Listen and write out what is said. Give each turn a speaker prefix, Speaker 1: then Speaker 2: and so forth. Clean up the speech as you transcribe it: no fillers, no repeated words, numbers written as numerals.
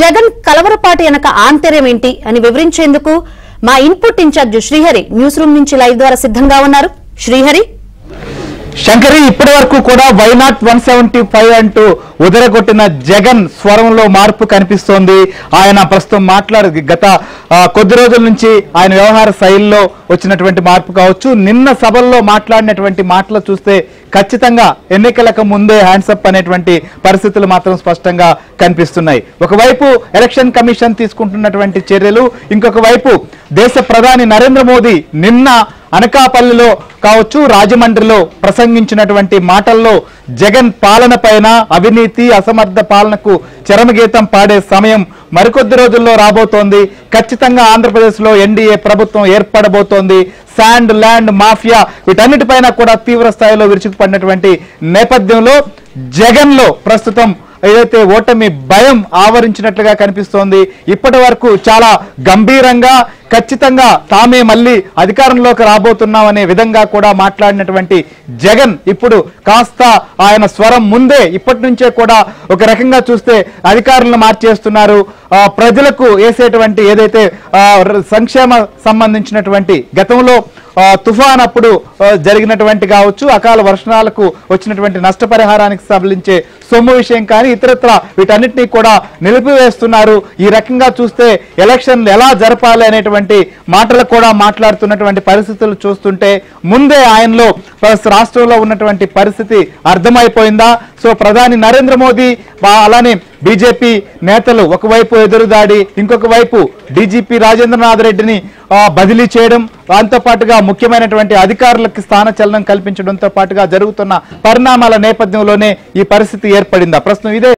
Speaker 1: జగన్ కలవరపాటి వెనక ఆంతర్యం ఏంటి అని వివరించేందుకు మా input incharge Srihari news room నుంచి లైవ్ ద్వారా సిద్ధంగా ఉన్నారు. శ్రీహరి,
Speaker 2: శంకరి, ఇప్పటి వరకు కూడా వైనాట్ 175 అంటూ ఉదరగొట్టిన జగన్ స్వరంలో మార్పు కనిపిస్తోంది. ఆయన ప్రస్తుతం గత కొద్ది రోజుల నుంచి ఆయన వ్యవహార శైలిలో వచ్చినటువంటి మార్పు కావచ్చు, నిన్న సభల్లో మాట్లాడినటువంటి మాటలు చూస్తే ఖచ్చితంగా ఎన్నికలకు ముందే హ్యాండ్సప్ అనేటువంటి పరిస్థితులు మాత్రం స్పష్టంగా కనిపిస్తున్నాయి. ఒకవైపు ఎలక్షన్ కమిషన్ తీసుకుంటున్నటువంటి చర్యలు, ఇంకొక వైపు దేశ ప్రధాని నరేంద్ర మోదీ నిన్న అనకాపల్లిలో కావచ్చు, రాజమండ్రిలో ప్రసంగించినటువంటి మాటల్లో జగన్ పాలన పైన, అవినీతి అసమర్థ పాలనకు చరమగీతం పాడే సమయం మరికొద్ది రోజుల్లో రాబోతోంది. ఖచ్చితంగా ఆంధ్రప్రదేశ్లో ఎన్డీఏ ప్రభుత్వం ఏర్పడబోతోంది. శాండ్ ల్యాండ్ మాఫియా వీటన్నిటిపైన కూడా తీవ్ర స్థాయిలో విరుచుకుపడినటువంటి నేపథ్యంలో జగన్ లో ప్రస్తుతం ఏదైతే ఓటమి భయం ఆవరించినట్లుగా కనిపిస్తోంది. ఇప్పటి వరకు చాలా గంభీరంగా ఖచ్చితంగా తామే మళ్ళీ అధికారంలోకి రాబోతున్నామనే విధంగా కూడా మాట్లాడినటువంటి జగన్ ఇప్పుడు కాస్త ఆయన స్వరం ముందే ఇప్పటి నుంచే కూడా ఒక రకంగా చూస్తే అధికారులను మార్చేస్తున్నారు. ప్రజలకు వేసేటువంటి ఏదైతే సంక్షేమ సంబంధించినటువంటి గతంలో తుఫాన్ అప్పుడు జరిగినటువంటి కావచ్చు, అకాల వర్షాలకు వచ్చినటువంటి నష్టపరిహారానికి సంబంధించే సొమ్ము విషయం కానీ ఇతరత్ర వీటన్నిటినీ కూడా నిలిపివేస్తున్నారు. ఈ రకంగా చూస్తే ఎలక్షన్లు ఎలా జరపాలి అనేటువంటి మాటలు కూడా మాట్లాడుతున్నటువంటి పరిస్థితులు చూస్తుంటే ముందే ఆయనలో రాష్ట్రంలో ఉన్నటువంటి పరిస్థితి అర్థమైపోయిందా? సో ప్రధాని నరేంద్ర మోదీ అలానే బీజేపీ నేతలు ఒకవైపు ఎదురుదాడి, ఇంకొక వైపు డీజీపీ రాజేంద్రనాథ్ రెడ్డిని బదిలీ చేయడం, దాంతో పాటుగా ముఖ్యమైనటువంటి అధికారులకు స్థానచలనం కల్పించడంతో పాటుగా జరుగుతున్న పరిణామాల నేపథ్యంలోనే ఈ పరిస్థితి ఏర్పడిందా? ప్రస్తుతం ఇదే